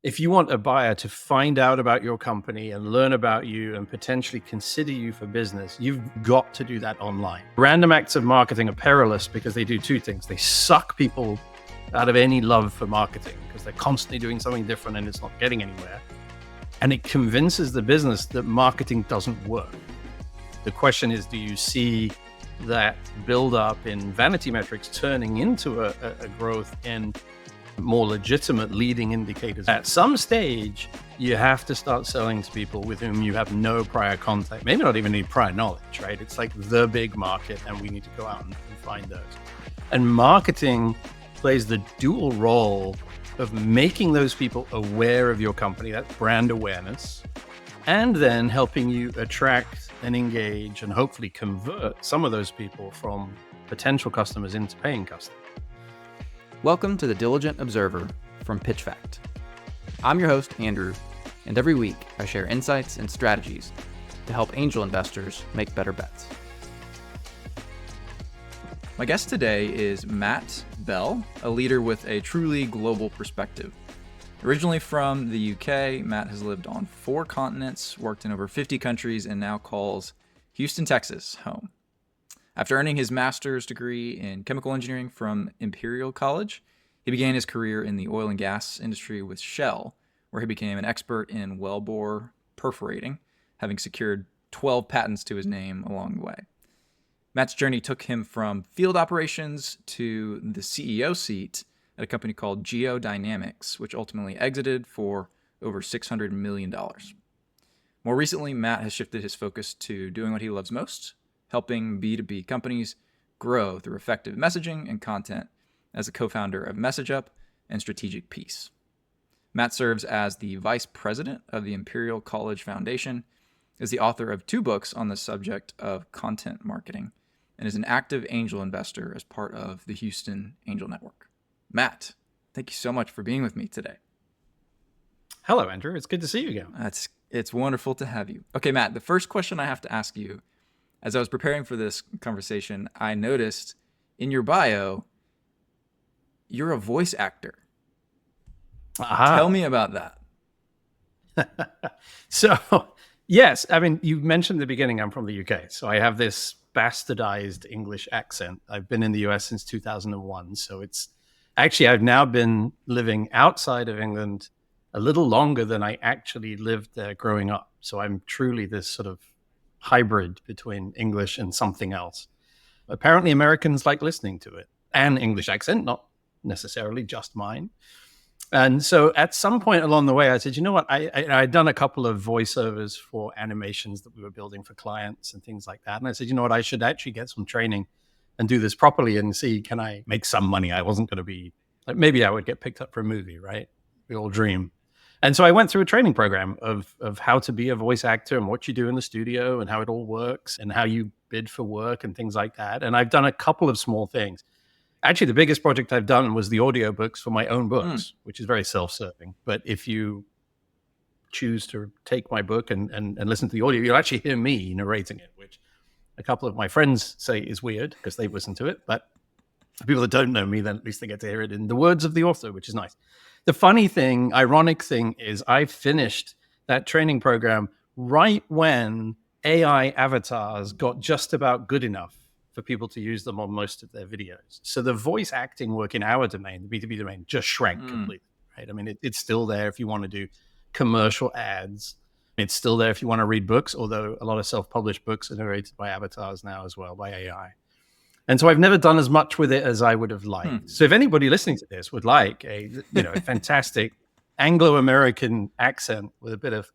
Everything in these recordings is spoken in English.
If you want a buyer to find out about your company and learn about you and potentially consider you for business, you've got to do that online. Random acts of marketing are perilous because they do two things. They suck people out of any love for marketing because they're constantly doing something different and it's not getting anywhere. And it convinces the business that marketing doesn't work. The question is, do you see that build up in vanity metrics turning into a growth in more legitimate leading indicators? At some stage, you have to start selling to people with whom you have no prior contact, maybe not even any prior knowledge, right? It's like the big market, and we need to go out and find those. And marketing plays the dual role of making those people aware of your company, that's brand awareness, and then helping you attract and engage and hopefully convert some of those people from potential customers into paying customers. Welcome to the Diligent Observer from PitchFact. I'm your host, Andrew, and every week I share insights and strategies to help angel investors make better bets. My guest today is Matt Bell, a leader with a truly global perspective. Originally from the UK, Matt has lived on 4 continents, worked in over 50 countries, and now calls Houston, Texas, home. After earning his master's degree in chemical engineering from Imperial College, he began his career in the oil and gas industry with Shell, where he became an expert in wellbore perforating, having secured 12 patents to his name along the way. Matt's journey took him from field operations to the CEO seat at a company called Geodynamics, which ultimately exited for over $600 million. More recently, Matt has shifted his focus to doing what he loves most, helping B2B companies grow through effective messaging and content as a co-founder of MessageUp and Strategic Piece. Matt serves as the vice president of the Imperial College Foundation, is the author of 2 books on the subject of content marketing, and is an active angel investor as part of the Houston Angel Network. Matt, thank you so much for being with me today. Hello, Andrew. It's good to see you again. It's wonderful to have you. Okay, Matt, the first question I have to ask you, as I was preparing for this conversation, I noticed in your bio, you're a voice actor. Aha. Tell me about that. So, yes, I mean, you mentioned at the beginning, I'm from the UK. So I have this bastardized English accent. I've been in the US since 2001. So I've now been living outside of England a little longer than I actually lived there growing up. So I'm truly this sort of hybrid between English and something else. Apparently Americans like listening to it. An English accent, not necessarily just mine. And so at some point along the way, I said, you know what, I'd done a couple of voiceovers for animations that we were building for clients and things like that. And I said, you know what, I should actually get some training and do this properly and see, can I make some money? I wasn't going to be, like, maybe I would get picked up for a movie, right? We all dream. And so I went through a training program of how to be a voice actor and what you do in the studio and how it all works and how you bid for work and things like that. And I've done a couple of small things. Actually, the biggest project I've done was the audiobooks for my own books, which is very self-serving. But if you choose to take my book and listen to the audio, you'll actually hear me narrating it, which a couple of my friends say is weird because they've listened to it. But for people that don't know me, then at least they get to hear it in the words of the author, which is nice. The funny thing, ironic thing is I finished that training program right when AI avatars got just about good enough for people to use them on most of their videos. So the voice acting work in our domain, the B2B domain, just shrank completely, right? I mean, it's still there if you want to do commercial ads. It's still there if you want to read books, although a lot of self-published books are narrated by avatars now as well, by AI. And so I've never done as much with it as I would have liked. So if anybody listening to this would like a fantastic Anglo-American accent with a bit of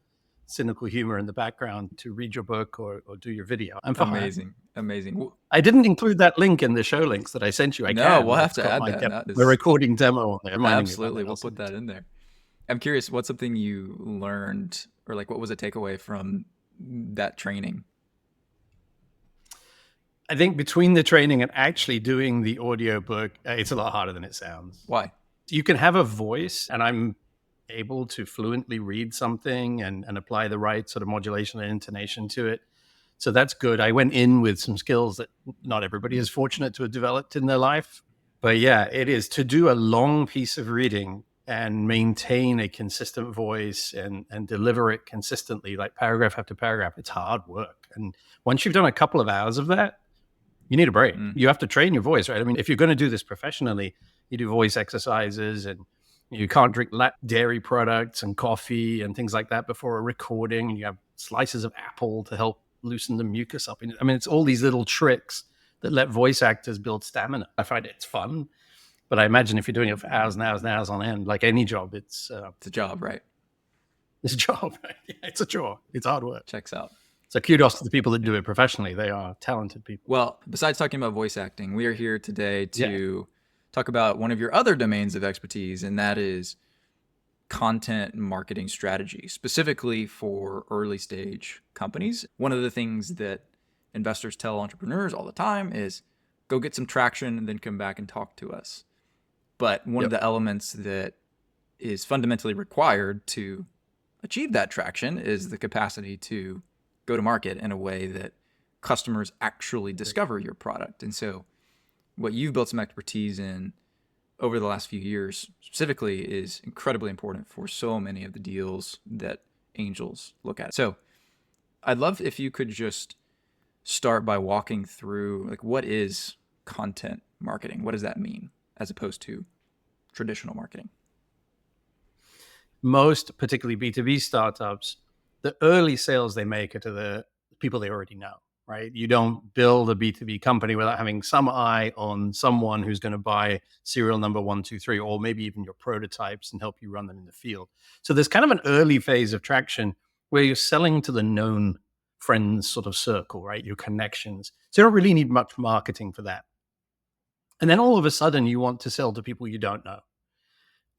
cynical humor in the background to read your book or do your video, I'm fine. Amazing. I didn't include that link in the show links that I sent you. We'll have to add that. The recording demo on there. Absolutely, we'll put that in there. I'm curious, what's something you learned, or like what was a takeaway from that training? I think between the training and actually doing the audio book, it's a lot harder than it sounds. Why? You can have a voice, and I'm able to fluently read something and apply the right sort of modulation and intonation to it. So that's good. I went in with some skills that not everybody is fortunate to have developed in their life. But yeah, it is. To do a long piece of reading and maintain a consistent voice and deliver it consistently, like paragraph after paragraph, it's hard work. And once you've done a couple of hours of that, you need a break. You have to train your voice, right? I mean, if you're going to do this professionally, you do voice exercises, and you can't drink dairy products and coffee and things like that before a recording. And you have slices of apple to help loosen the mucus up. I mean, it's all these little tricks that let voice actors build stamina. I find it's fun, but I imagine if you're doing it for hours and hours and hours on end, like any job, it's a job, right? It's a job. Yeah, it's a chore. It's hard work. Checks out. So kudos to the people that do it professionally. They are talented people. Well, besides talking about voice acting, we are here today to talk about one of your other domains of expertise, and that is content marketing strategy, specifically for early stage companies. One of the things that investors tell entrepreneurs all the time is go get some traction and then come back and talk to us. But one of the elements that is fundamentally required to achieve that traction is the capacity to go to market in a way that customers actually discover your product. And so what you've built some expertise in over the last few years specifically is incredibly important for so many of the deals that angels look at. So I'd love if you could just start by walking through, like, what is content marketing? What does that mean as opposed to traditional marketing? Most, particularly B2B startups, the early sales they make are to the people they already know, right? You don't build a B2B company without having some eye on someone who's going to buy serial number 1, 2, 3, or maybe even your prototypes and help you run them in the field. So there's kind of an early phase of traction where you're selling to the known friends sort of circle, right? Your connections. So you don't really need much marketing for that. And then all of a sudden you want to sell to people you don't know.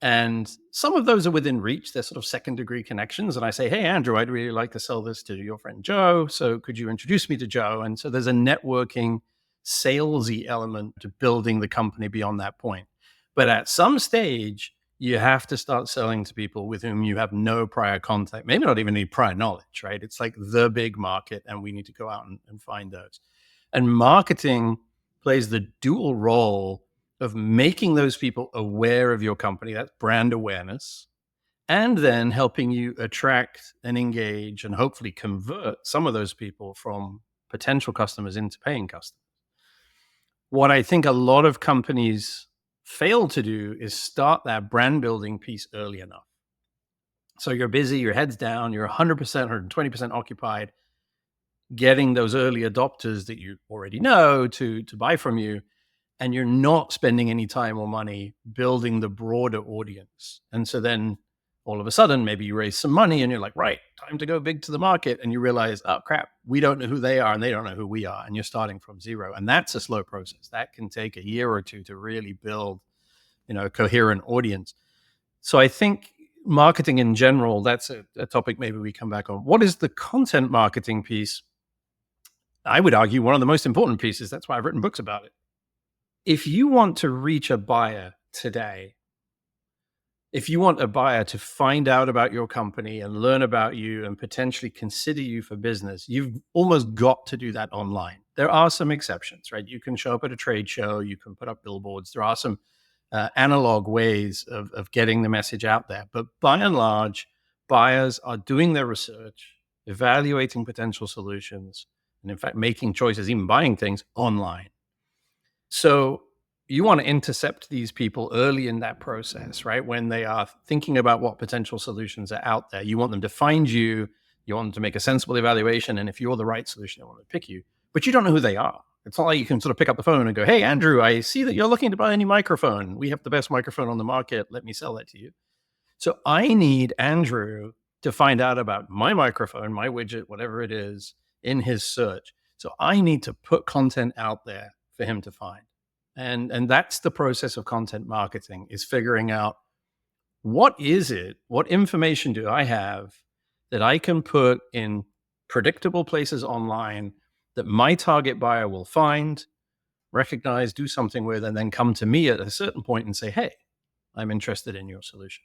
And some of those are within reach. They're sort of second degree connections. And I say, hey, Andrew, I'd really like to sell this to your friend Joe. So could you introduce me to Joe? And so there's a networking, salesy element to building the company beyond that point. But at some stage, you have to start selling to people with whom you have no prior contact, maybe not even any prior knowledge, right? It's like the big market, and we need to go out and find those. And marketing plays the dual role of making those people aware of your company. That's brand awareness. And then helping you attract and engage and hopefully convert some of those people from potential customers into paying customers. What I think a lot of companies fail to do is start that brand building piece early enough. So you're busy, your head's down, you're 100%, 120% occupied getting those early adopters that you already know to buy from you, and you're not spending any time or money building the broader audience. And so then all of a sudden, maybe you raise some money and you're like, right, time to go big to the market. And you realize, oh crap, we don't know who they are and they don't know who we are. And you're starting from zero. And that's a slow process. That can take a year or two to really build, a coherent audience. So I think marketing in general, that's a topic maybe we come back on. What is the content marketing piece? I would argue one of the most important pieces. That's why I've written books about it. If you want to reach a buyer today, if you want a buyer to find out about your company and learn about you and potentially consider you for business, you've almost got to do that online. There are some exceptions, right? You can show up at a trade show, you can put up billboards. There are some analog ways of getting the message out there. But by and large, buyers are doing their research, evaluating potential solutions, and in fact, making choices, even buying things online. So you want to intercept these people early in that process, right? When they are thinking about what potential solutions are out there. You want them to find you. You want them to make a sensible evaluation. And if you're the right solution, they want to pick you. But you don't know who they are. It's not like you can sort of pick up the phone and go, hey, Andrew, I see that you're looking to buy a new microphone. We have the best microphone on the market. Let me sell that to you. So I need Andrew to find out about my microphone, my widget, whatever it is, in his search. So I need to put content out there for him to find. And that's the process of content marketing, is figuring out what information do I have that I can put in predictable places online that my target buyer will find, recognize, do something with, and then come to me at a certain point and say, hey, I'm interested in your solution.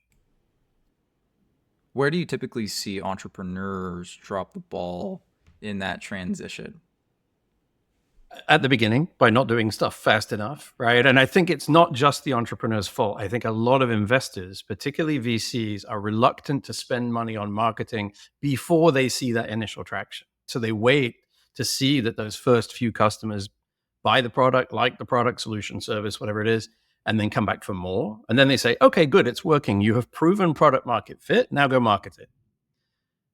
Where do you typically see entrepreneurs drop the ball in that transition? At the beginning by not doing stuff fast enough, right? And I think it's not just the entrepreneur's fault. I think a lot of investors, particularly VCs, are reluctant to spend money on marketing before they see that initial traction. So they wait to see that those first few customers buy the product, like the product, solution, service, whatever it is, and then come back for more. And then they say, okay, good, it's working. You have proven product market fit. Now go market it.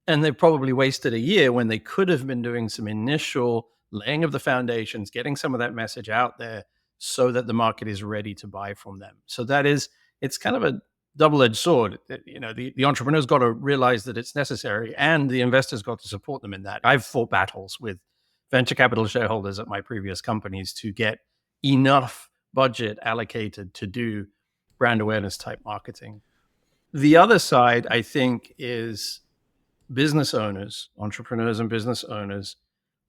And they've probably wasted a year when they could have been doing some initial laying of the foundations, getting some of that message out there so that the market is ready to buy from them. So it's kind of a double-edged sword. The entrepreneur's got to realize that it's necessary, and the investors got to support them in that. I've fought battles with venture capital shareholders at my previous companies to get enough budget allocated to do brand awareness type marketing. The other side, I think, is business owners, entrepreneurs and business owners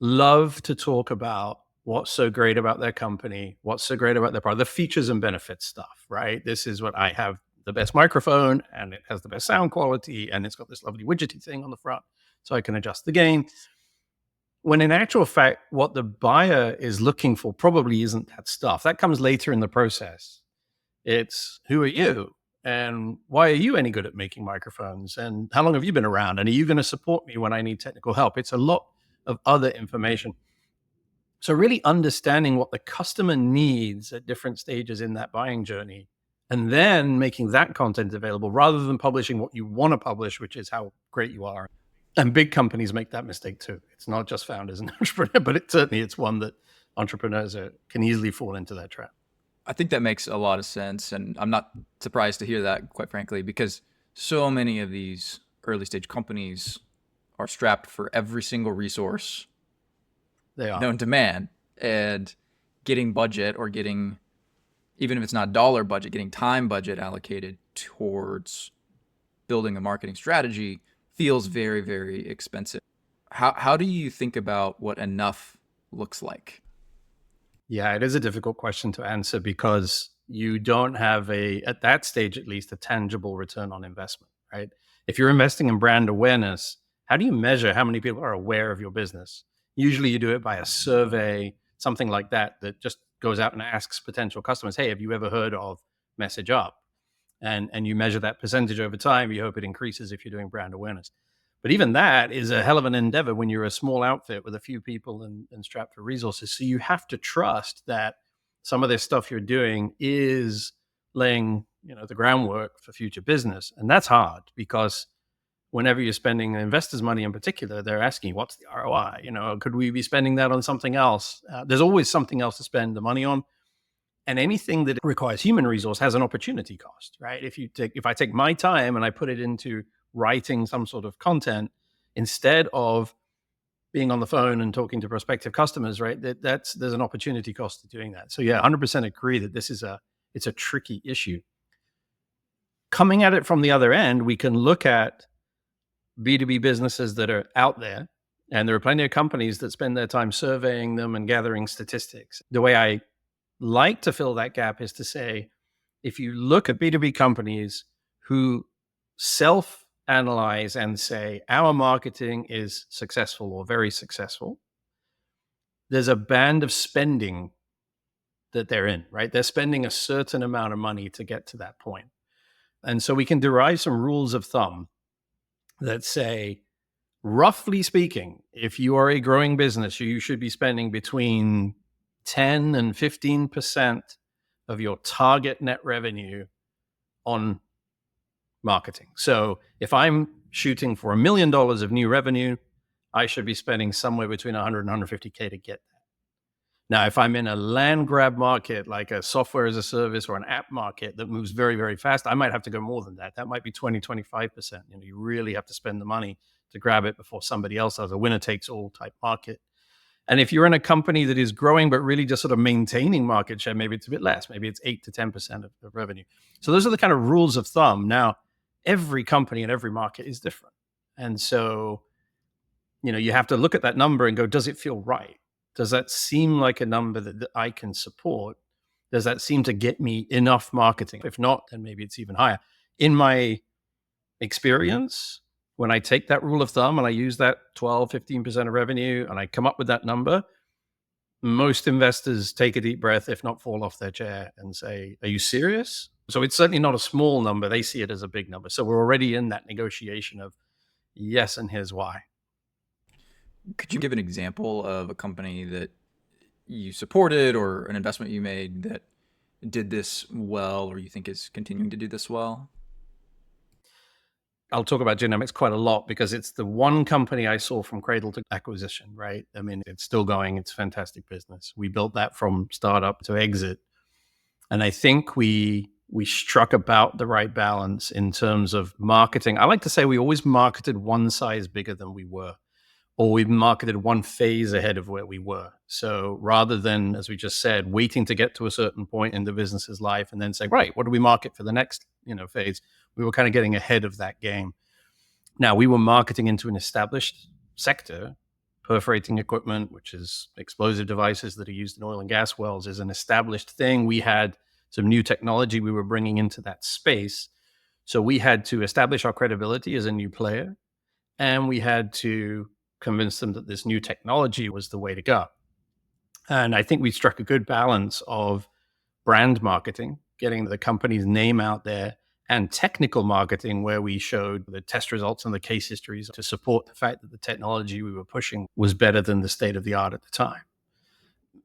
love to talk about what's so great about their company, what's so great about their product, the features and benefits stuff, right? This is what I have the best microphone and it has the best sound quality and it's got this lovely widgety thing on the front so I can adjust the gain. When in actual fact, what the buyer is looking for probably isn't that stuff. That comes later in the process. It's who are you? And why are you any good at making microphones? And how long have you been around? And are you going to support me when I need technical help? It's a lot of other information. So really understanding what the customer needs at different stages in that buying journey, and then making that content available rather than publishing what you want to publish, which is how great you are. And big companies make that mistake too. It's not just founders and entrepreneurs, but it's one that entrepreneurs can easily fall into that trap. I think that makes a lot of sense. And I'm not surprised to hear that, quite frankly, because so many of these early stage companies are strapped for every single resource They are. known to man. And getting budget, or getting, even if it's not dollar budget, getting time budget allocated towards building a marketing strategy feels very, very expensive. How do you think about what enough looks like? Yeah, it is a difficult question to answer because you don't have at that stage at least, a tangible return on investment, right? If you're investing in brand awareness, how do you measure how many people are aware of your business? Usually you do it by a survey, something like that just goes out and asks potential customers, hey, have you ever heard of MessageUp? And you measure that percentage over time. You hope it increases if you're doing brand awareness. But even that is a hell of an endeavor when you're a small outfit with a few people and strapped for resources. So you have to trust that some of this stuff you're doing is laying, the groundwork for future business. And that's hard because whenever you're spending investors' money in particular, they're asking, what's the ROI? Could we be spending that on something else? There's always something else to spend the money on. And anything that requires human resource has an opportunity cost, right? If I take my time and I put it into writing some sort of content instead of being on the phone and talking to prospective customers, right? There's an opportunity cost to doing that. So yeah, 100% agree that it's a tricky issue. Coming at it from the other end, we can look at B2B businesses that are out there, and there are plenty of companies that spend their time surveying them and gathering statistics. The way I like to fill that gap is to say, if you look at B2B companies who self-analyze and say, our marketing is successful or very successful, there's a band of spending that they're in, right? They're spending a certain amount of money to get to that point. And so we can derive some rules of thumb that say, roughly speaking, if you are a growing business, you should be spending between 10 and 15% of your target net revenue on marketing. So if I'm shooting for $1 million of new revenue, I should be spending somewhere between 100 and 150K to get that. Now, if I'm in a land grab market, like a software as a service or an app market that moves very, very fast, I might have to go more than that. That might be 20, 25%. You really have to spend the money to grab it before somebody else has a winner takes all type market. And if you're in a company that is growing, but really just sort of maintaining market share, maybe it's a bit less. Maybe it's 8 to 10% of revenue. So those are the kind of rules of thumb. Now, every company and every market is different. And so, you have to look at that number and go, does it feel right? Does that seem like a number that I can support? Does that seem to get me enough marketing? If not, then maybe it's even higher. In my experience, when I take that rule of thumb and I use that 12, 15% of revenue and I come up with that number, most investors take a deep breath, if not fall off their chair and say, are you serious? So it's certainly not a small number. They see it as a big number. So we're already in that negotiation of yes, and here's why. Could you give an example of a company that you supported or an investment you made that did this well, or you think is continuing to do this well? I'll talk about Geodynamics quite a lot because it's the one company I saw from cradle to acquisition, right? I mean, it's still going. It's a fantastic business. We built that from startup to exit. And I think we struck about the right balance in terms of marketing. I like to say we always marketed one size bigger than we were, or we marketed one phase ahead of where we were. So rather than, as we just said, waiting to get to a certain point in the business's life and then say, right, what do we market for the next phase? We were kind of getting ahead of that game. Now, we were marketing into an established sector. Perforating equipment, which is explosive devices that are used in oil and gas wells, is an established thing. We had some new technology we were bringing into that space. So we had to establish our credibility as a new player, and we had to convince them that this new technology was the way to go. And I think we struck a good balance of brand marketing, getting the company's name out there, and technical marketing, where we showed the test results and the case histories to support the fact that the technology we were pushing was better than the state of the art at the time.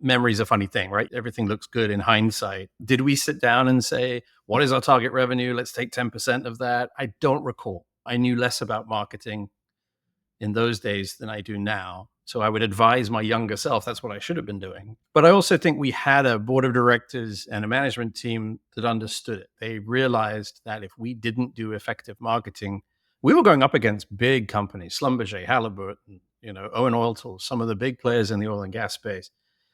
Memory's a funny thing, right? Everything looks good in hindsight. Did we sit down and say, what is our target revenue? Let's take 10% of that. I don't recall. I knew less about marketing in those days than I do now. So I would advise my younger self, that's what I should have been doing. But I also think we had a board of directors and a management team that understood it. They realized that if we didn't do effective marketing, we were going up against big companies, Schlumberger, Halliburton, Owen Oil Tools, some of the big players in the oil and gas space.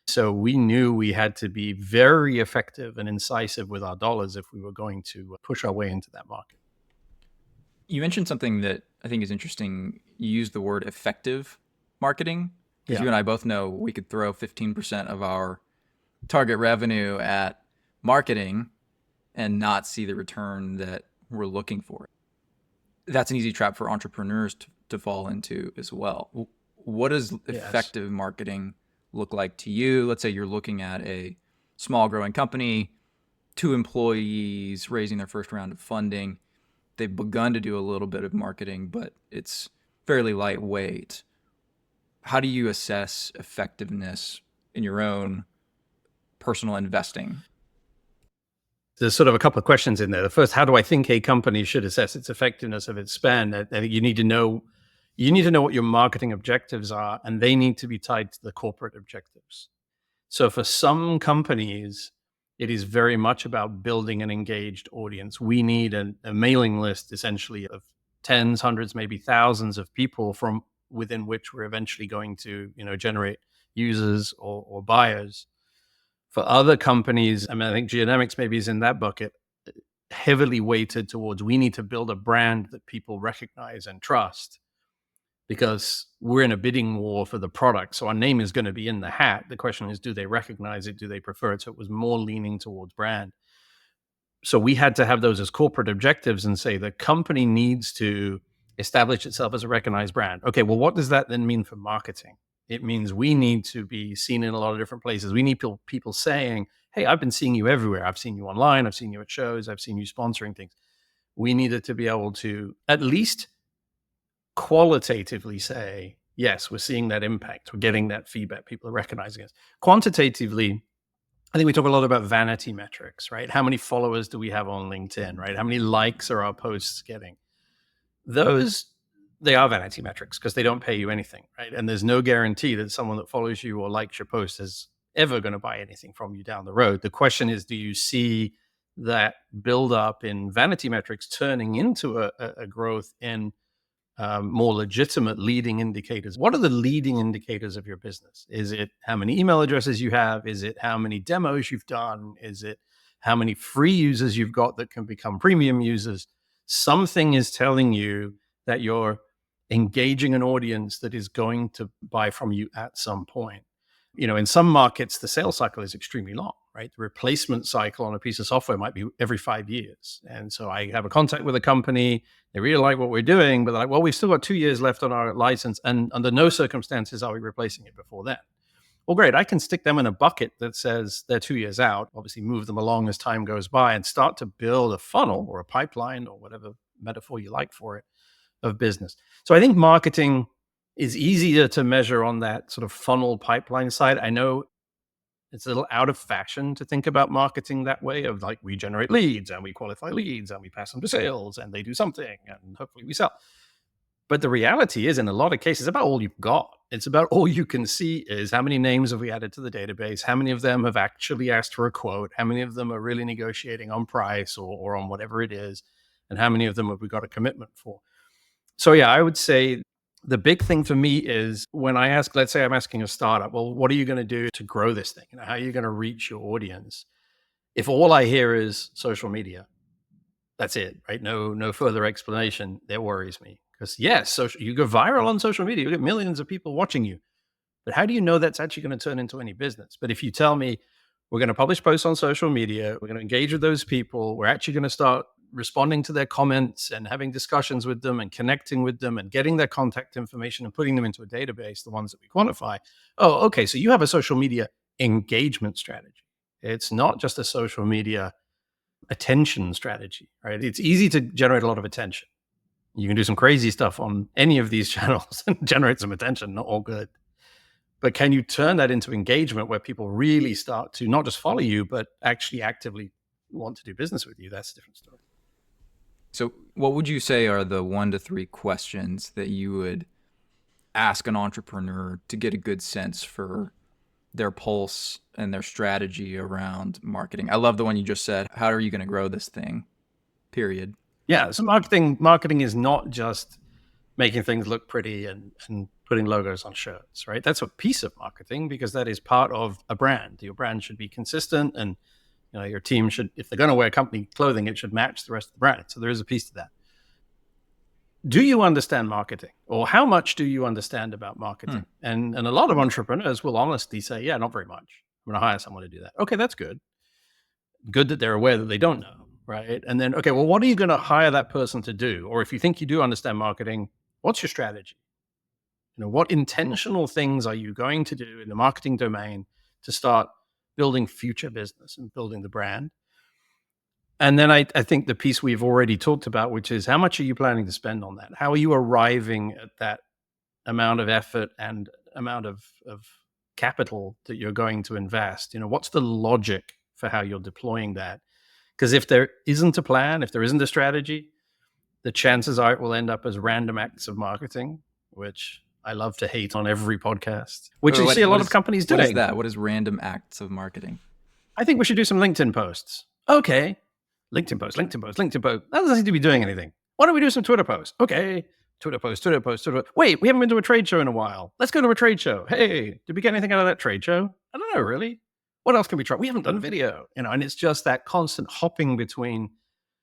So we knew we had to be very effective and incisive with our dollars if we were going to push our way into that market. You mentioned something that I think is interesting. You used the word effective marketing. Because you and I both know we could throw 15% of our target revenue at marketing and not see the return that we're looking for. That's an easy trap for entrepreneurs to fall into as well. What does effective marketing look like to you? Let's say you're looking at a small growing company, 2 employees raising their first round of funding. They've begun to do a little bit of marketing, but it's fairly lightweight. How do you assess effectiveness in your own personal investing? There's sort of a couple of questions in there. The first, how do I think a company should assess its effectiveness of its spend? I think you need to know what your marketing objectives are, and they need to be tied to the corporate objectives. So for some companies, it is very much about building an engaged audience. We need a mailing list, essentially, of tens, hundreds, maybe thousands of people from within which we're eventually going to, generate users or buyers. For other companies, I think Geodynamics maybe is in that bucket, heavily weighted towards we need to build a brand that people recognize and trust, because we're in a bidding war for the product. So our name is going to be in the hat. The question is, do they recognize it? Do they prefer it? So it was more leaning towards brand. So we had to have those as corporate objectives and say the company needs to establish itself as a recognized brand. Okay, well, what does that then mean for marketing? It means we need to be seen in a lot of different places. We need people saying, hey, I've been seeing you everywhere. I've seen you online. I've seen you at shows. I've seen you sponsoring things. We needed to be able to at least qualitatively say, yes, we're seeing that impact. We're getting that feedback. People are recognizing us. Quantitatively, I think we talk a lot about vanity metrics, right? How many followers do we have on LinkedIn, right? How many likes are our posts getting? Those, they are vanity metrics because they don't pay you anything, right? And there's no guarantee that someone that follows you or likes your post is ever going to buy anything from you down the road. The question is, do you see that build up in vanity metrics turning into a growth in more legitimate leading indicators? What are the leading indicators of your business? Is it how many email addresses you have? Is it how many demos you've done? Is it how many free users you've got that can become premium users? Something is telling you that you're engaging an audience that is going to buy from you at some point. In some markets, the sales cycle is extremely long, right? The replacement cycle on a piece of software might be every 5 years. And so I have a contact with a company, they really like what we're doing, but they're like, well, we've still got 2 years left on our license, and under no circumstances are we replacing it before then. well, great, I can stick them in a bucket that says they're 2 years out, obviously move them along as time goes by and start to build a funnel or a pipeline or whatever metaphor you like for it of business. So I think marketing is easier to measure on that sort of funnel pipeline side. I know it's a little out of fashion to think about marketing that way of like we generate leads and we qualify leads and we pass them to sales and they do something and hopefully we sell. But the reality is, in a lot of cases, about all you've got. It's about all you can see is how many names have we added to the database? How many of them have actually asked for a quote? How many of them are really negotiating on price or on whatever it is? And how many of them have we got a commitment for? So yeah, I would say the big thing for me is when I ask, let's say I'm asking a startup, well, what are you going to do to grow this thing? How are you going to reach your audience? If all I hear is social media, that's it, right? No further explanation. That worries me. Because yes, you go viral on social media, you get millions of people watching you. But how do you know that's actually going to turn into any business? But if you tell me we're going to publish posts on social media, we're going to engage with those people, we're actually going to start responding to their comments and having discussions with them and connecting with them and getting their contact information and putting them into a database, the ones that we quantify. Oh, okay. So you have a social media engagement strategy. It's not just a social media attention strategy, right? It's easy to generate a lot of attention. You can do some crazy stuff on any of these channels and generate some attention, not all good. But can you turn that into engagement where people really start to not just follow you, but actually actively want to do business with you? That's a different story. So what would you say are the 1 to 3 questions that you would ask an entrepreneur to get a good sense for their pulse and their strategy around marketing? I love the one you just said. How are you going to grow this thing? Period. Yeah. So marketing is not just making things look pretty and putting logos on shirts, right? That's a piece of marketing because that is part of a brand. Your brand should be consistent and your team should, if they're going to wear company clothing, it should match the rest of the brand. So there is a piece to that. Do you understand marketing, or how much do you understand about marketing? And a lot of entrepreneurs will honestly say, yeah, not very much. I'm going to hire someone to do that. Okay, that's good. Good that they're aware that they don't know, right? And then, okay, well, what are you going to hire that person to do? Or if you think you do understand marketing, what's your strategy? What intentional things are you going to do in the marketing domain to start building future business and building the brand? And then I think the piece we've already talked about, which is how much are you planning to spend on that? How are you arriving at that amount of effort and amount of capital that you're going to invest? What's the logic for how you're deploying that? Because if there isn't a plan, if there isn't a strategy, the chances are it will end up as random acts of marketing, which I love to hate on every podcast, which you see a lot of companies doing. What is that? What is random acts of marketing? I think we should do some LinkedIn posts. Okay. LinkedIn post. That doesn't seem to be doing anything. Why don't we do some Twitter posts? Okay. Twitter post. Wait, we haven't been to a trade show in a while. Let's go to a trade show. Hey, did we get anything out of that trade show? I don't know, really. What else can we try? We haven't done video, and it's just that constant hopping between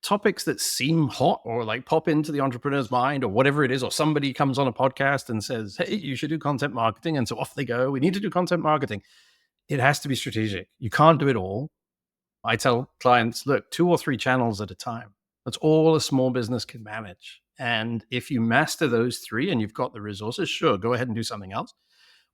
topics that seem hot or like pop into the entrepreneur's mind or whatever it is, or somebody comes on a podcast and says, hey, you should do content marketing. And so off they go. We need to do content marketing. It has to be strategic. You can't do it all. I tell clients, look, 2 or 3 channels at a time. That's all a small business can manage. And if you master those 3 and you've got the resources, sure, go ahead and do something else.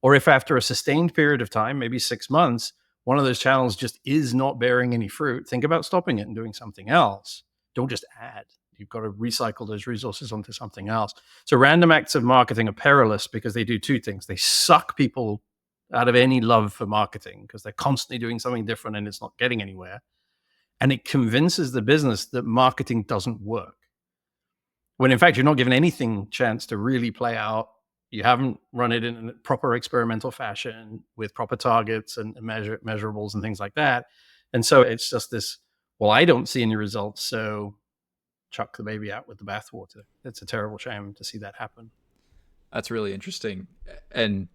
Or if after a sustained period of time, maybe 6 months, one of those channels just is not bearing any fruit, think about stopping it and doing something else. Don't just add. You've got to recycle those resources onto something else. So random acts of marketing are perilous because they do 2 things. They suck people out of any love for marketing because they're constantly doing something different and it's not getting anywhere. And it convinces the business that marketing doesn't work. When in fact, you're not given anything chance to really play out. You haven't run it in a proper experimental fashion with proper targets and measurables and things like that. And so it's just this, well, I don't see any results, so chuck the baby out with the bathwater. It's a terrible shame to see that happen. That's really interesting and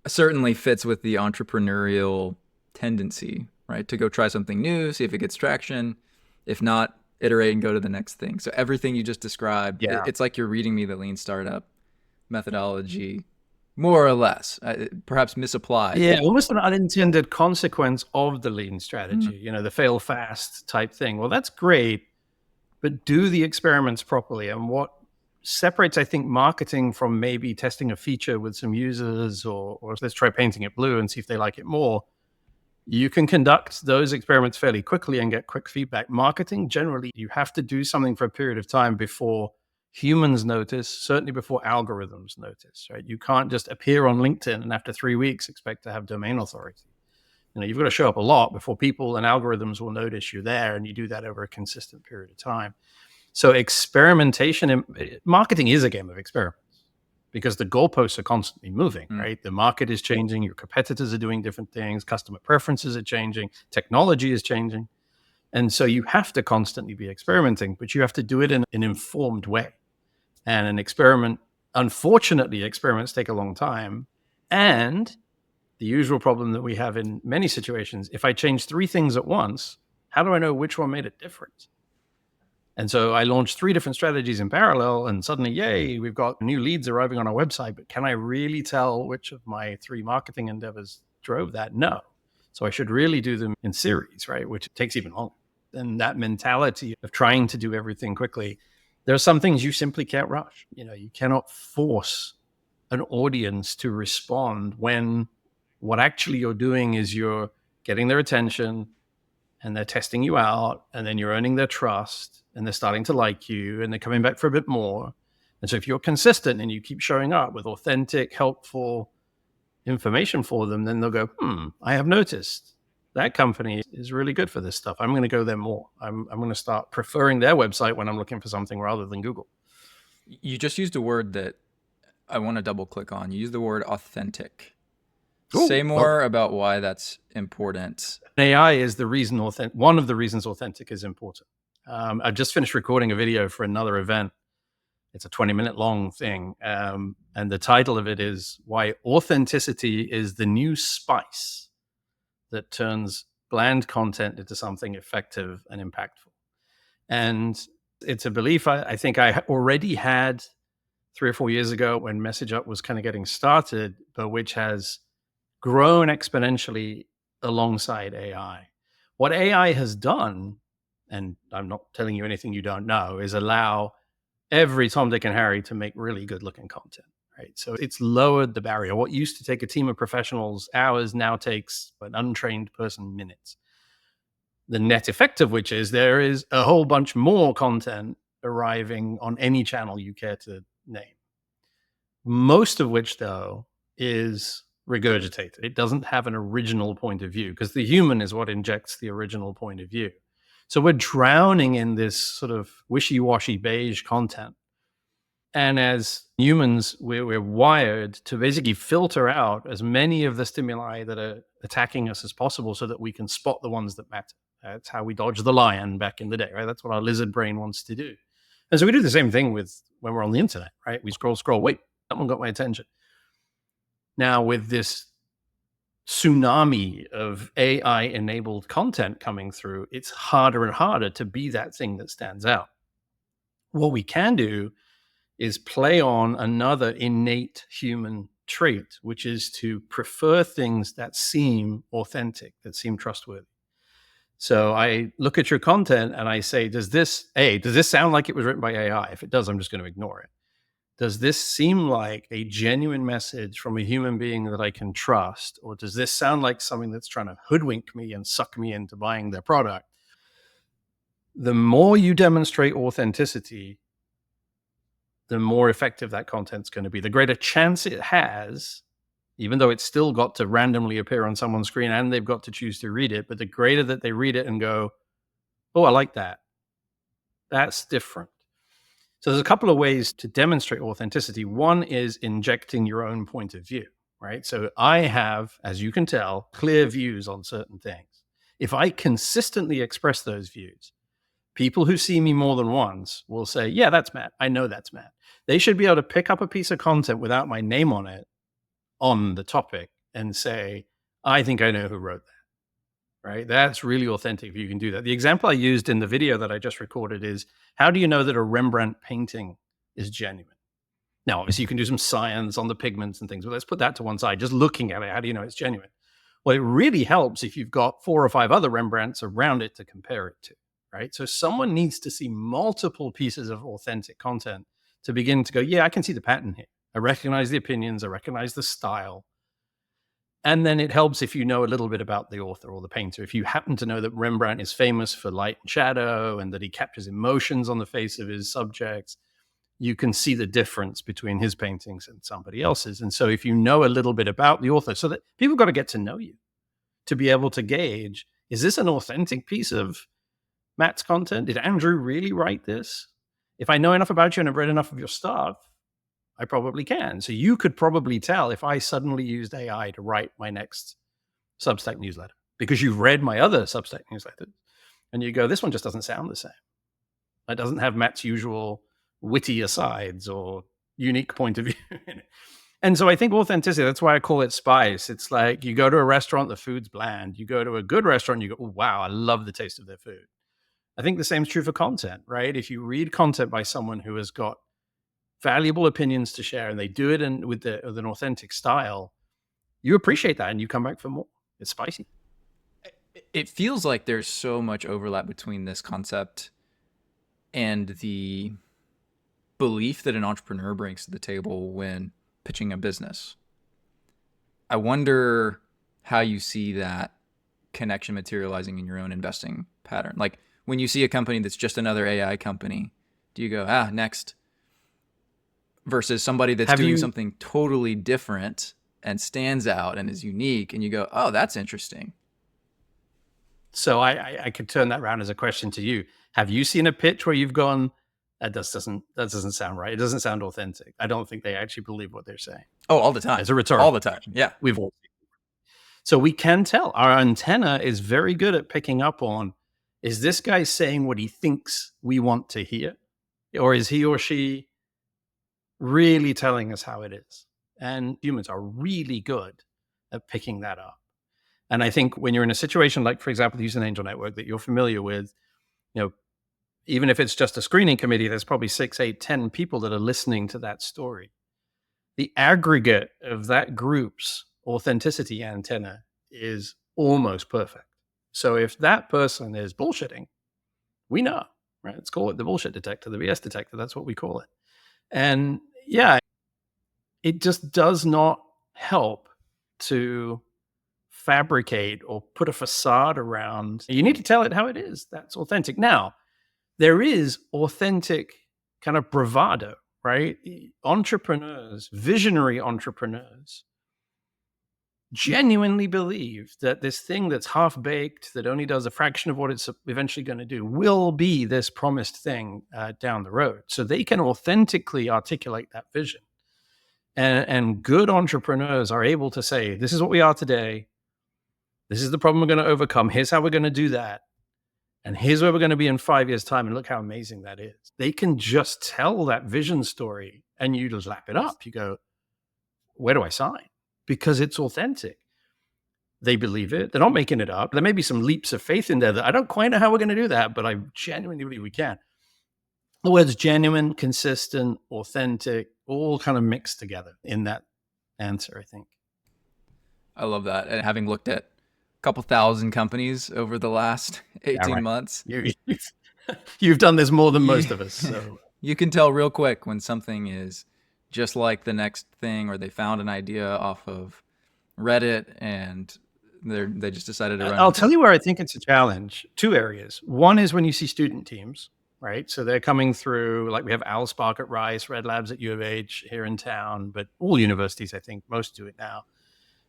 certainly fits with the entrepreneurial tendency, right? To go try something new, see if it gets traction. If not, iterate and go to the next thing. So everything you just described, it's like you're reading me the lean startup methodology, more or less, perhaps misapplied. Yeah, almost an unintended consequence of the lean strategy, the fail fast type thing. Well, that's great, but do the experiments properly. And what separates, I think, marketing from maybe testing a feature with some users, or let's try painting it blue and see if they like it more. You can conduct those experiments fairly quickly and get quick feedback. Marketing, generally, you have to do something for a period of time before humans notice, certainly before algorithms notice, right? You can't just appear on LinkedIn and after 3 weeks expect to have domain authority. You've got to show up a lot before people and algorithms will notice you're there, and you do that over a consistent period of time. So experimentation in marketing is a game of experiments, because the goalposts are constantly moving, right? The market is changing, your competitors are doing different things, customer preferences are changing, technology is changing. And so you have to constantly be experimenting, but you have to do it in an informed way. And an experiment, unfortunately, experiments take a long time. And the usual problem that we have in many situations, if I change 3 things at once, how do I know which one made a difference? And so I launched 3 different strategies in parallel, and suddenly, yay, we've got new leads arriving on our website. But can I really tell which of my 3 marketing endeavors drove that? No. So I should really do them in series, right? Which takes even longer. And that mentality of trying to do everything quickly, there are some things you simply can't rush. You cannot force an audience to respond when what actually you're doing is you're getting their attention, and they're testing you out, and then you're earning their trust, and they're starting to like you, and they're coming back for a bit more. And so if you're consistent and you keep showing up with authentic, helpful information for them, then they'll go, I have noticed that company is really good for this stuff. I'm going to go there more. I'm going to start preferring their website when I'm looking for something rather than Google. You just used a word that I want to double click on. You used the word authentic. Ooh, Say more about why that's important. AI is one of the reasons authentic is important. I've just finished recording a video for another event. It's a 20-minute long thing. And the title of it is Why Authenticity is the New Spice That Turns Bland Content into Something Effective and Impactful. And it's a belief I think I already had 3 or 4 years ago when MessageUp was kind of getting started, but which has grown exponentially alongside AI. What AI has done, and I'm not telling you anything you don't know, is allow every Tom, Dick, and Harry to make really good looking content, right? So it's lowered the barrier. What used to take a team of professionals hours now takes an untrained person minutes. The net effect of which is there is a whole bunch more content arriving on any channel you care to name. Most of which, though, is regurgitated. It doesn't have an original point of view, because the human is what injects the original point of view. So we're drowning in this sort of wishy-washy beige content. And as humans, we're wired to basically filter out as many of the stimuli that are attacking us as possible so that we can spot the ones that matter. That's how we dodge the lion back in the day, right? That's what our lizard brain wants to do. And so we do the same thing when we're on the internet, right? We scroll, wait, that one got my attention. Now, with this tsunami of AI-enabled content coming through, it's harder and harder to be that thing that stands out. What we can do is play on another innate human trait, which is to prefer things that seem authentic, that seem trustworthy. So I look at your content and I say, does this sound like it was written by AI? If it does, I'm just going to ignore it. Does this seem like a genuine message from a human being that I can trust? Or does this sound like something that's trying to hoodwink me and suck me into buying their product? The more you demonstrate authenticity, the more effective that content's going to be. The greater chance it has, even though it's still got to randomly appear on someone's screen and they've got to choose to read it, but the greater that they read it and go, oh, I like that. That's different. So there's a couple of ways to demonstrate authenticity. One is injecting your own point of view, right? So I have, as you can tell, clear views on certain things. If I consistently express those views, people who see me more than once will say, yeah, that's Matt. I know that's Matt. They should be able to pick up a piece of content without my name on it on the topic and say, I think I know who wrote that, right? That's really authentic if you can do that. The example I used in the video that I just recorded is, how do you know that a Rembrandt painting is genuine? Now, obviously, you can do some science on the pigments and things, but let's put that to one side. Just looking at it, how do you know it's genuine? Well, it really helps if you've got 4 or 5 other Rembrandts around it to compare it to, right? So someone needs to see multiple pieces of authentic content to begin to go, yeah, I can see the pattern here. I recognize the opinions, I recognize the style. And then it helps if you know a little bit about the author or the painter. If you happen to know that Rembrandt is famous for light and shadow and that he captures emotions on the face of his subjects, you can see the difference between his paintings and somebody else's. And so if you know a little bit about the author, so that people got to get to know you to be able to gauge, is this an authentic piece of Matt's content? Did Andrew really write this? If I know enough about you and I've read enough of your stuff, I probably can. So you could probably tell if I suddenly used AI to write my next Substack newsletter because you've read my other Substack newsletters and you go, this one just doesn't sound the same. It doesn't have Matt's usual witty asides or unique point of view in it. And so I think authenticity, that's why I call it spice. It's like you go to a restaurant, the food's bland. You go to a good restaurant, you go, oh, wow, I love the taste of their food. I think the same is true for content, right? If you read content by someone who has got valuable opinions to share and they do it with an authentic style, you appreciate that and you come back for more. It's spicy. It feels like there's so much overlap between this concept and the belief that an entrepreneur brings to the table when pitching a business. I wonder how you see that connection materializing in your own investing pattern. Like when you see a company that's just another AI company, do you go, next? Versus somebody that's doing something totally different and stands out and is unique, and you go, oh, that's interesting. So I could turn that around as a question to you. Have you seen a pitch where you've gone, that doesn't sound right. It doesn't sound authentic. I don't think they actually believe what they're saying. Oh, all the time. It's a rhetorical. All the time. Yeah. We've all seen it. So we can tell. Our antenna is very good at picking up on, is this guy saying what he thinks we want to hear? Or is he or she really telling us how it is? And humans are really good at picking that up. And I think when you're in a situation like, for example, the Houston Angel Network that you're familiar with, even if it's just a screening committee, there's probably 6, 8, 10 people that are listening to that story. The aggregate of that group's authenticity antenna is almost perfect. So if that person is bullshitting, we know, right? Let's call it the bullshit detector, the BS detector. That's what we call it. And yeah, it just does not help to fabricate or put a facade around. You need to tell it how it is. That's authentic. Now, there is authentic kind of bravado, right? Entrepreneurs, visionary entrepreneurs, genuinely believe that this thing that's half-baked, that only does a fraction of what it's eventually going to do, will be this promised thing down the road. So they can authentically articulate that vision. And good entrepreneurs are able to say, this is what we are today. This is the problem we're going to overcome. Here's how we're going to do that. And here's where we're going to be in 5 years' time. And look how amazing that is. They can just tell that vision story and you just lap it up. You go, where do I sign? Because it's authentic. They believe it. They're not making it up. There may be some leaps of faith in there that I don't quite know how we're going to do that, but I genuinely believe we can. The words genuine, consistent, authentic, all kind of mixed together in that answer, I think. I love that. And having looked at a couple thousand companies over the last 18 months. You've done this more than most of us. So you can tell real quick when something is just like the next thing, or they found an idea off of Reddit and they just decided to run. I'll tell you where I think it's a challenge. 2 areas. One is when you see student teams, right? So they're coming through, like we have Al Spark at Rice, Red Labs at U of H here in town, but all universities, I think most do it now.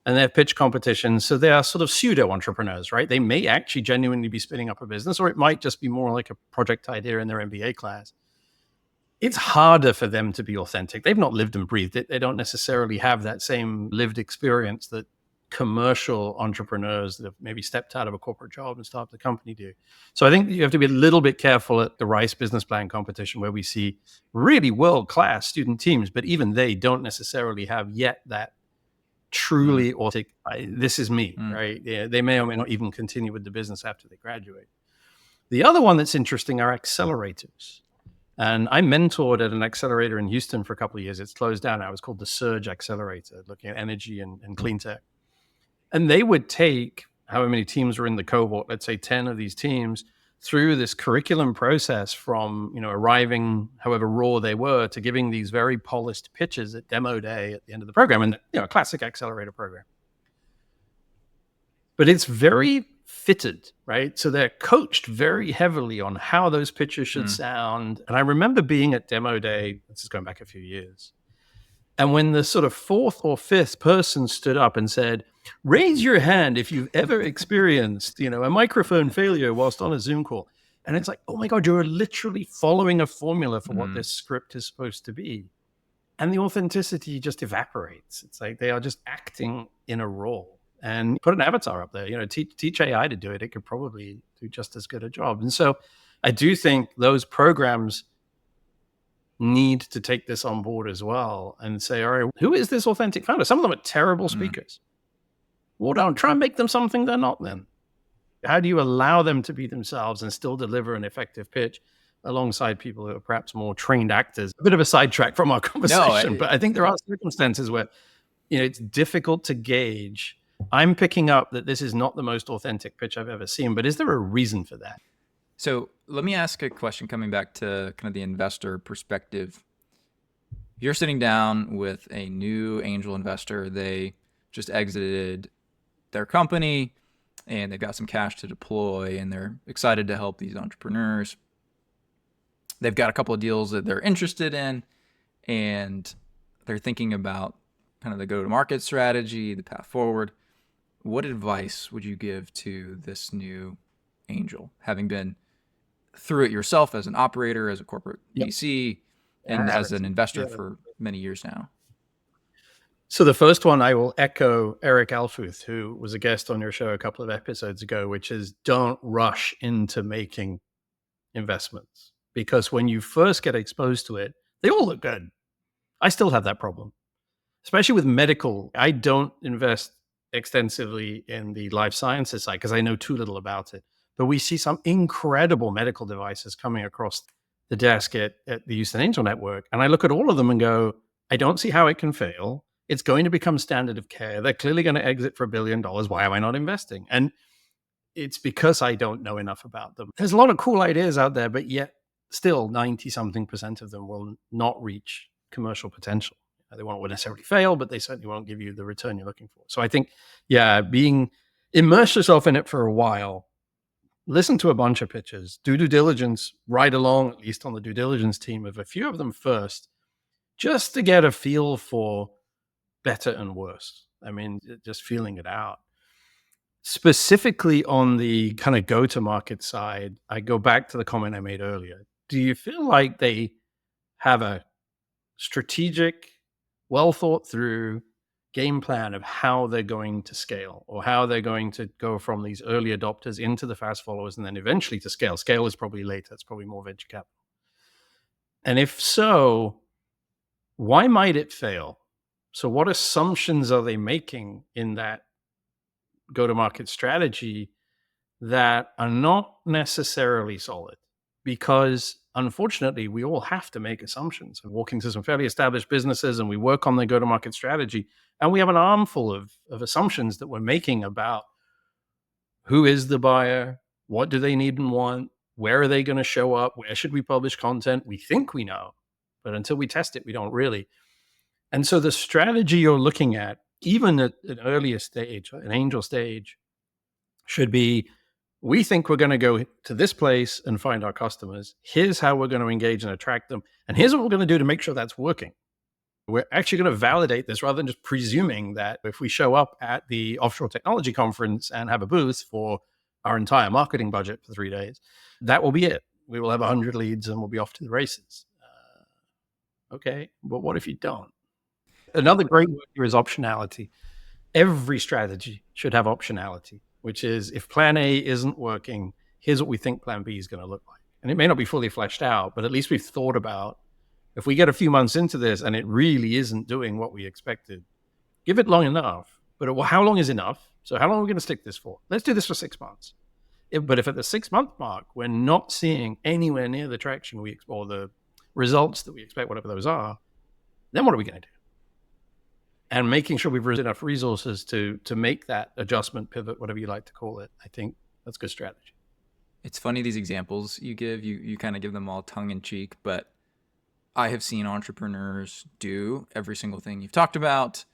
And they have pitch competitions. So they are sort of pseudo entrepreneurs, right? They may actually genuinely be spinning up a business, or it might just be more like a project idea in their MBA class. It's harder for them to be authentic. They've not lived and breathed it. They don't necessarily have that same lived experience that commercial entrepreneurs that have maybe stepped out of a corporate job and started the company do. So I think you have to be a little bit careful at the Rice Business Plan competition, where we see really world-class student teams, but even they don't necessarily have yet that truly authentic, this is me, right? Yeah, they may or may not even continue with the business after they graduate. The other one that's interesting are accelerators. And I mentored at an accelerator in Houston for a couple of years. It's closed down now. It was called the Surge Accelerator, looking at energy and clean tech. And they would take however many teams were in the cohort, let's say 10 of these teams. through this curriculum process from, arriving however raw they were to giving these very polished pitches at demo day at the end of the program, and, a classic accelerator program. But it's very fitted, right? So they're coached very heavily on how those pitches should sound. And I remember being at demo day, this is going back a few years. And when the sort of fourth or fifth person stood up and said, raise your hand if you've ever experienced, a microphone failure whilst on a Zoom call. And it's like, oh my God, you're literally following a formula for what this script is supposed to be. And the authenticity just evaporates. It's like they are just acting in a role. And put an avatar up there, teach AI to do it. It could probably do just as good a job. And so I do think those programs need to take this on board as well and say, all right, who is this authentic founder? Some of them are terrible speakers. Well, don't try and make them something they're not then. How do you allow them to be themselves and still deliver an effective pitch alongside people who are perhaps more trained actors? A bit of a sidetrack from our conversation, but I think there are circumstances where, it's difficult to gauge. I'm picking up that this is not the most authentic pitch I've ever seen, but is there a reason for that? So let me ask a question coming back to kind of the investor perspective. You're sitting down with a new angel investor. They just exited their company and they've got some cash to deploy and they're excited to help these entrepreneurs. They've got a couple of deals that they're interested in and they're thinking about kind of the go-to-market strategy, the path forward. What advice would you give to this new angel, having been through it yourself as an operator, as a corporate VC, and as an investor for many years now? So the first one, I will echo Eric Alfuth, who was a guest on your show a couple of episodes ago, which is don't rush into making investments. Because when you first get exposed to it, they all look good. I still have that problem, especially with medical. I don't invest extensively in the life sciences side because I know too little about it. But we see some incredible medical devices coming across the desk at the Houston Angel Network. And I look at all of them and go, I don't see how it can fail. It's going to become standard of care. They're clearly going to exit for $1 billion. Why am I not investing? And it's because I don't know enough about them. There's a lot of cool ideas out there, but yet still 90-something% of them will not reach commercial potential. They won't necessarily fail, but they certainly won't give you the return you're looking for. So I think, immerse yourself in it for a while, listen to a bunch of pitches, do due diligence, ride along, at least on the due diligence team of a few of them first, just to get a feel for better and worse. I mean, just feeling it out. Specifically on the kind of go-to-market side, I go back to the comment I made earlier. Do you feel like they have a strategic, well thought through game plan of how they're going to scale or how they're going to go from these early adopters into the fast followers and then eventually to scale? Scale is probably later. It's probably more venture capital. And if so, why might it fail? So what assumptions are they making in that go-to-market strategy that are not necessarily solid? Because unfortunately, we all have to make assumptions. We're walking to some fairly established businesses and we work on the go-to-market strategy, and we have an armful of assumptions that we're making about who is the buyer, what do they need and want, where are they going to show up, where should we publish content. We think we know, but until we test it, we don't really. And so the strategy you're looking at, even at an earlier stage, an angel stage, should be, we think we're going to go to this place and find our customers. Here's how we're going to engage and attract them. And here's what we're going to do to make sure that's working. We're actually going to validate this rather than just presuming that if we show up at the Offshore Technology Conference and have a booth for our entire marketing budget for 3 days, that will be it. We will have 100 leads and we'll be off to the races. Okay, but what if you don't? Another great word here is optionality. Every strategy should have optionality, which is if plan A isn't working, here's what we think plan B is going to look like. And it may not be fully fleshed out, but at least we've thought about, if we get a few months into this and it really isn't doing what we expected, give it long enough. But how long is enough? So how long are we going to stick this for? Let's do this for 6 months. But if at the 6-month mark, we're not seeing anywhere near the traction or the results that we expect, whatever those are, then what are we going to do? And making sure we've raised enough resources to make that adjustment, pivot, whatever you like to call it. I think that's good strategy. It's funny, these examples you give, you kind of give them all tongue in cheek, but I have seen entrepreneurs do every single thing you've talked about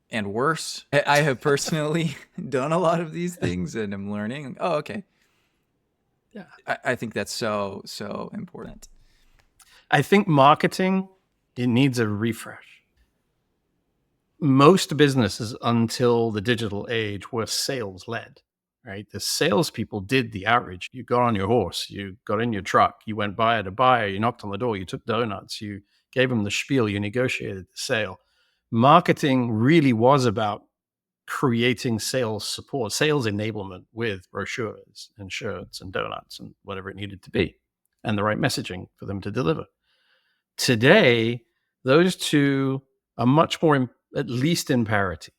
and worse. I have personally done a lot of these things and I'm learning. Oh, okay. Yeah. I think that's so important. I think marketing, it needs a refresh. Most businesses until the digital age were sales led, right? The salespeople did the outreach. You got on your horse, you got in your truck, you went buyer to buyer, you knocked on the door, you took donuts, you gave them the spiel, you negotiated the sale. Marketing really was about creating sales support, sales enablement with brochures and shirts and donuts and whatever it needed to be, and the right messaging for them to deliver. Today, those two are much more, at least in parity,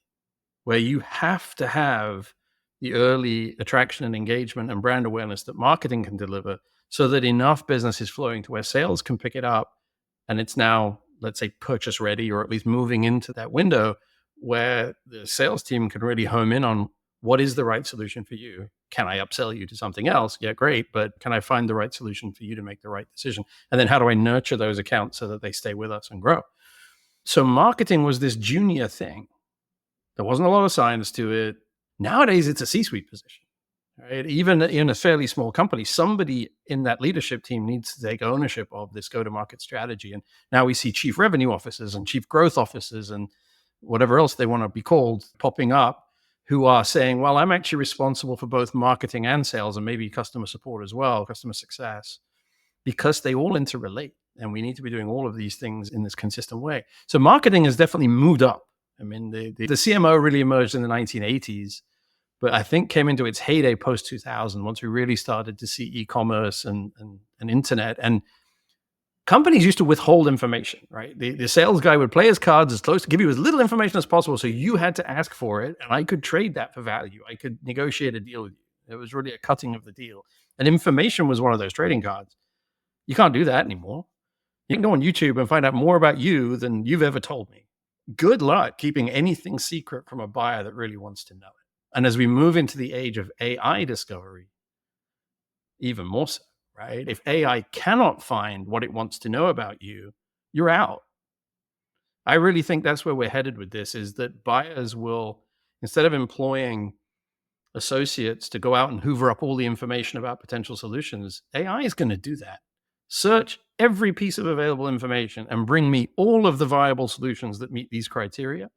where you have to have the early attraction and engagement and brand awareness that marketing can deliver so that enough business is flowing to where sales can pick it up and it's now, let's say, purchase ready, or at least moving into that window where the sales team can really home in on what is the right solution for you. Can I upsell you to something else? Yeah, great. But can I find the right solution for you to make the right decision? And then how do I nurture those accounts so that they stay with us and grow? So marketing was this junior thing. There wasn't a lot of science to it. Nowadays, it's a C-suite position. Right? Even in a fairly small company, somebody in that leadership team needs to take ownership of this go-to-market strategy. And now we see chief revenue officers and chief growth officers and whatever else they want to be called popping up, who are saying, well, I'm actually responsible for both marketing and sales and maybe customer support as well, customer success, because they all interrelate. And we need to be doing all of these things in this consistent way. So marketing has definitely moved up. I mean, the CMO really emerged in the 1980s, but I think came into its heyday post 2000 once we really started to see e-commerce and internet. And companies used to withhold information, right? The sales guy would play his cards as close to give you as little information as possible. So you had to ask for it, and I could trade that for value. I could negotiate a deal with you. It was really a cutting of the deal. And information was one of those trading cards. You can't do that anymore. You can go on YouTube and find out more about you than you've ever told me. Good luck keeping anything secret from a buyer that really wants to know it. And as we move into the age of AI discovery, even more so, right? If AI cannot find what it wants to know about you, you're out. I really think that's where we're headed with this, is that buyers will, instead of employing associates to go out and hoover up all the information about potential solutions, AI is going to do that. Search every piece of available information and bring me all of the viable solutions that meet these criteria,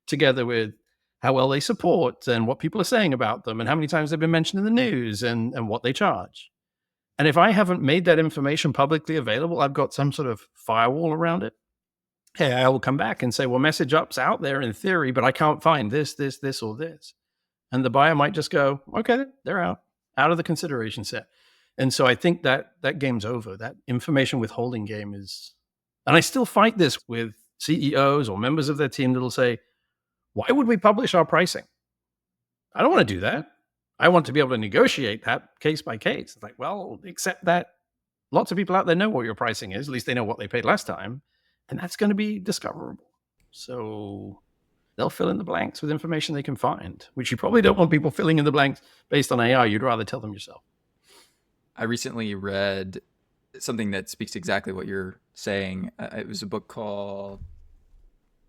together with how well they support and what people are saying about them and how many times they've been mentioned in the news and what they charge. And if I haven't made that information publicly available, I've got some sort of firewall around it. Hey, I will come back and say, well, MessageUp's out there in theory, but I can't find this, or this. And the buyer might just go, okay, they're out of the consideration set. And so I think that game's over. That information withholding game is, and I still fight this with CEOs or members of their team that'll say, why would we publish our pricing? I don't want to do that. I want to be able to negotiate that case by case. It's like, well, except that lots of people out there know what your pricing is. At least they know what they paid last time. And that's going to be discoverable. So they'll fill in the blanks with information they can find, which you probably don't want people filling in the blanks based on AI. You'd rather tell them yourself. I recently read something that speaks exactly what you're saying. It was a book called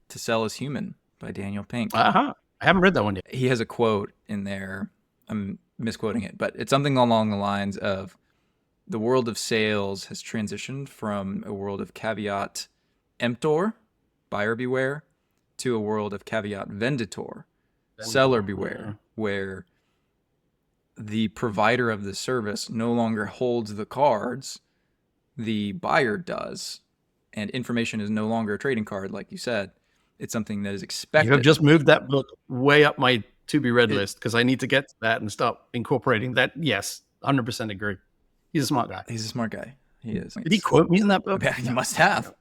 To Sell is Human by Daniel Pink. I haven't read that one yet. He has a quote in there. I'm misquoting it, but it's something along the lines of, the world of sales has transitioned from a world of caveat emptor, buyer beware, to a world of caveat venditor, seller beware, where the provider of the service no longer holds the cards, the buyer does, and information is no longer a trading card, like you said. It's something that is expected. You have just moved that book way up my to-be-read list, because I need to get to that and start incorporating that. Yes, 100% agree. He's a smart guy. He's a smart guy. He is. Did he quote me in that book? Yeah, he must have.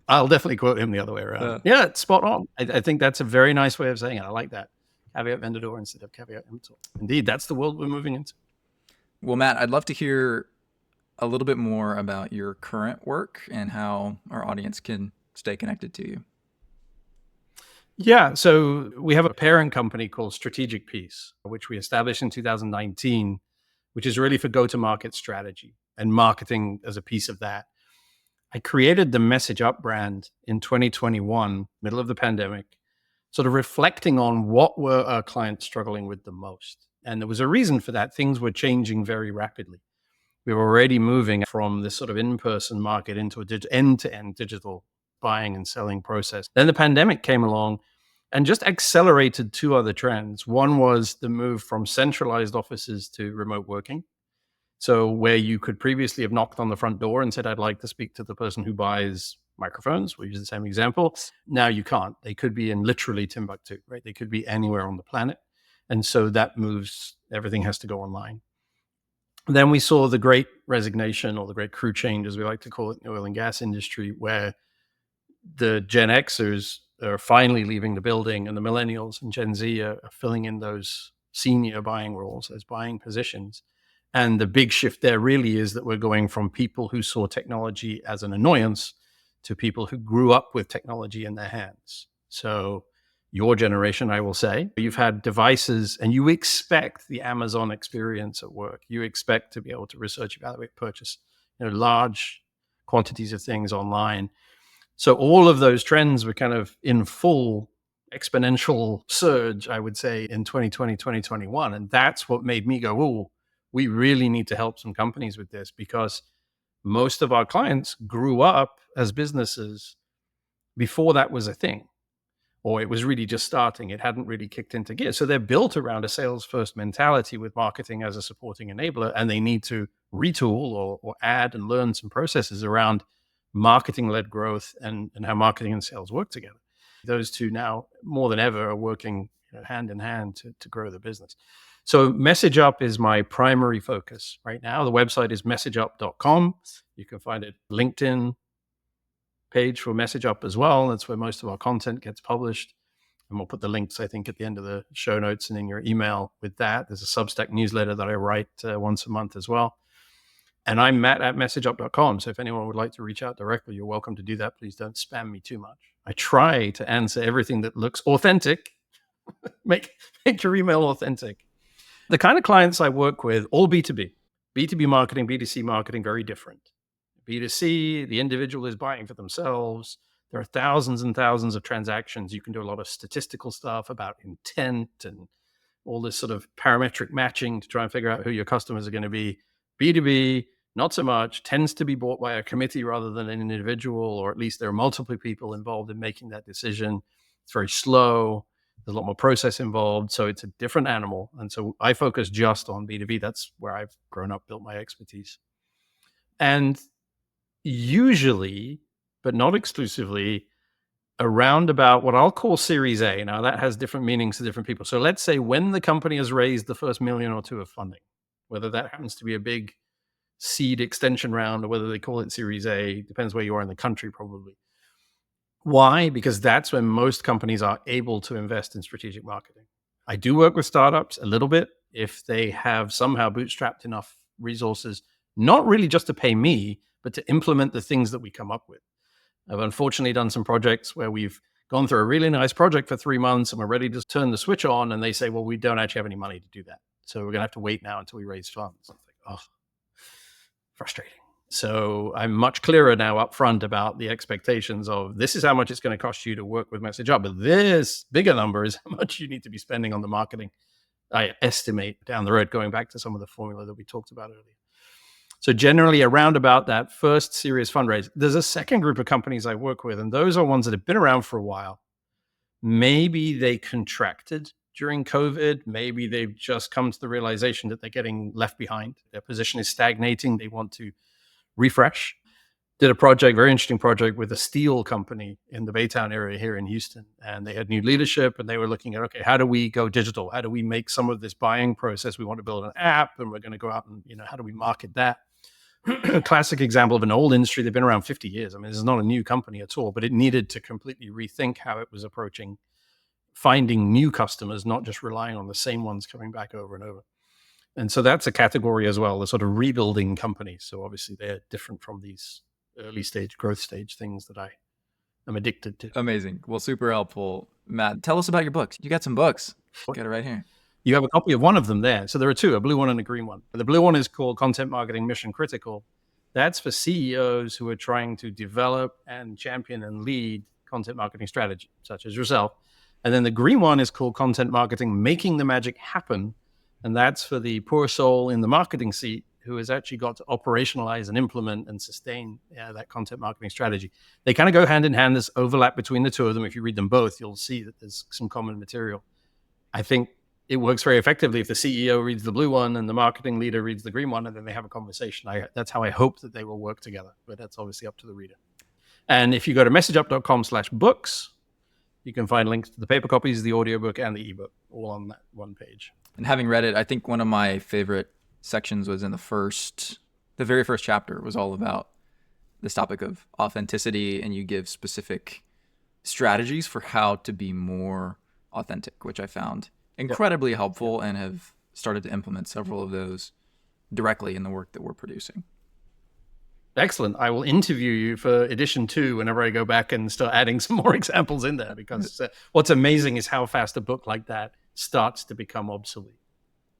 I'll definitely quote him the other way around. Yeah, it's spot on. I think that's a very nice way of saying it. I like that. Caveat vendor instead of caveat emptor. Indeed, that's the world we're moving into. Well, Matt, I'd love to hear a little bit more about your current work and how our audience can stay connected to you. Yeah, so we have a parent company called Strategic Piece, which we established in 2019 which is really for go-to-market strategy and marketing as a piece of that. I created the MessageUp brand in 2021, middle of the pandemic, sort of reflecting on what were our clients struggling with the most. And there was a reason for that. Things were changing very rapidly. We were already moving from this sort of in-person market into a end-to-end digital buying and selling process. Then the pandemic came along and just accelerated two other trends. One was the move from centralized offices to remote working. So where you could previously have knocked on the front door and said, I'd like to speak to the person who buys microphones, we'll use the same example. Now you can't. They could be in literally Timbuktu, right? They could be anywhere on the planet. And so that moves, everything has to go online. Then we saw the great resignation, or the great crew change, as we like to call it in the oil and gas industry, where the Gen Xers are finally leaving the building and the millennials and Gen Z are filling in those senior buying roles, those buying positions. And the big shift there really is that we're going from people who saw technology as an annoyance to people who grew up with technology in their hands. So your generation, I will say, you've had devices and you expect the Amazon experience at work. You expect to be able to research, evaluate, purchase, large quantities of things online. So all of those trends were kind of in full exponential surge, I would say, in 2020, 2021. And that's what made me go, oh, we really need to help some companies with this, because most of our clients grew up as businesses before that was a thing, or it was really just starting. It hadn't really kicked into gear. So they're built around a sales first mentality with marketing as a supporting enabler, and they need to retool or add and learn some processes around marketing led growth and how marketing and sales work together. Those two now more than ever are working hand in hand to grow the business. So MessageUp is my primary focus right now. The website is messageup.com. You can find it LinkedIn page for MessageUp as well. That's where most of our content gets published. And we'll put the links, I think, at the end of the show notes and in your email with that. There's a Substack newsletter that I write once a month as well. And I'm Matt at MessageUp.com. So if anyone would like to reach out directly, you're welcome to do that. Please don't spam me too much. I try to answer everything that looks authentic. make your email authentic. The kind of clients I work with, all B2B. B2B marketing, B2C marketing, very different. B2C, the individual is buying for themselves. There are thousands and thousands of transactions. You can do a lot of statistical stuff about intent and all this sort of parametric matching to try and figure out who your customers are going to be. B2B, not so much, tends to be bought by a committee rather than an individual, or at least there are multiple people involved in making that decision. It's very slow. There's a lot more process involved. So it's a different animal. And so I focus just on B2B. That's where I've grown up, built my expertise. And usually, but not exclusively, around about what I'll call Series A. Now, that has different meanings to different people. So let's say when the company has raised the first million or two of funding, whether that happens to be a big seed extension round or whether they call it Series A, depends where you are in the country probably. Why? Because that's when most companies are able to invest in strategic marketing. I do work with startups a little bit if they have somehow bootstrapped enough resources, not really just to pay me, but to implement the things that we come up with. I've unfortunately done some projects where we've gone through a really nice project for 3 months and we're ready to turn the switch on, and they say, well, we don't actually have any money to do that. So we're going to have to wait now until we raise funds. I'm like, oh, frustrating. So I'm much clearer now up front about the expectations of this is how much it's going to cost you to work with MessageUp, but this bigger number is how much you need to be spending on the marketing. I estimate down the road, going back to some of the formula that we talked about earlier. So generally around about that first serious fundraise, there's a second group of companies I work with, and those are ones that have been around for a while. Maybe they contracted during COVID. Maybe they've just come to the realization that they're getting left behind. Their position is stagnating. They want to refresh. Did a project, very interesting project with a steel company in the Baytown area here in Houston. And they had new leadership and they were looking at, okay, how do we go digital? How do we make some of this buying process? We want to build an app and we're going to go out and, how do we market that? Classic example of an old industry. They've been around 50 years. I mean, this is not a new company at all, but it needed to completely rethink how it was approaching finding new customers, not just relying on the same ones coming back over and over. And so that's a category as well, the sort of rebuilding companies. So obviously they're different from these early stage, growth stage things that I am addicted to. Amazing. Well, super helpful. Matt, tell us about your books. You got some books. Got it right here. You have a copy of one of them there. So there are two, a blue one and a green one. The blue one is called Content Marketing Mission Critical. That's for CEOs who are trying to develop and champion and lead content marketing strategy, such as yourself. And then the green one is called Content Marketing Making the Magic Happen. And that's for the poor soul in the marketing seat who has actually got to operationalize and implement and sustain that content marketing strategy. They kind of go hand in hand. There's overlap between the two of them. If you read them both, you'll see that there's some common material. I think it works very effectively if the CEO reads the blue one and the marketing leader reads the green one, and then they have a conversation. That's how I hope that they will work together, but that's obviously up to the reader. And if you go to messageup.com/books, you can find links to the paper copies, the audiobook, and the ebook, all on that one page. And having read it, I think one of my favorite sections was in the very first chapter was all about this topic of authenticity, and you give specific strategies for how to be more authentic, which I found incredibly helpful and have started to implement several of those directly in the work that we're producing. Excellent. I will interview you for edition 2 whenever I go back and start adding some more examples in there, because what's amazing is how fast a book like that starts to become obsolete.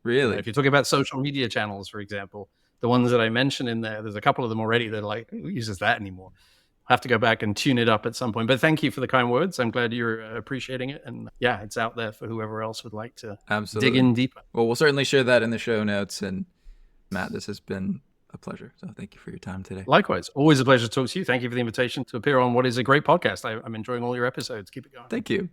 Really? If you're talking about social media channels, for example, the ones that I mentioned in there's a couple of them already that are like, who uses that anymore? I have to go back and tune it up at some point. But thank you for the kind words. I'm glad you're appreciating it. And yeah, it's out there for whoever else would like to dig in deeper. Well, we'll certainly share that in the show notes. And Matt, this has been a pleasure. So thank you for your time today. Likewise. Always a pleasure to talk to you. Thank you for the invitation to appear on what is a great podcast. I'm enjoying all your episodes. Keep it going. Thank you.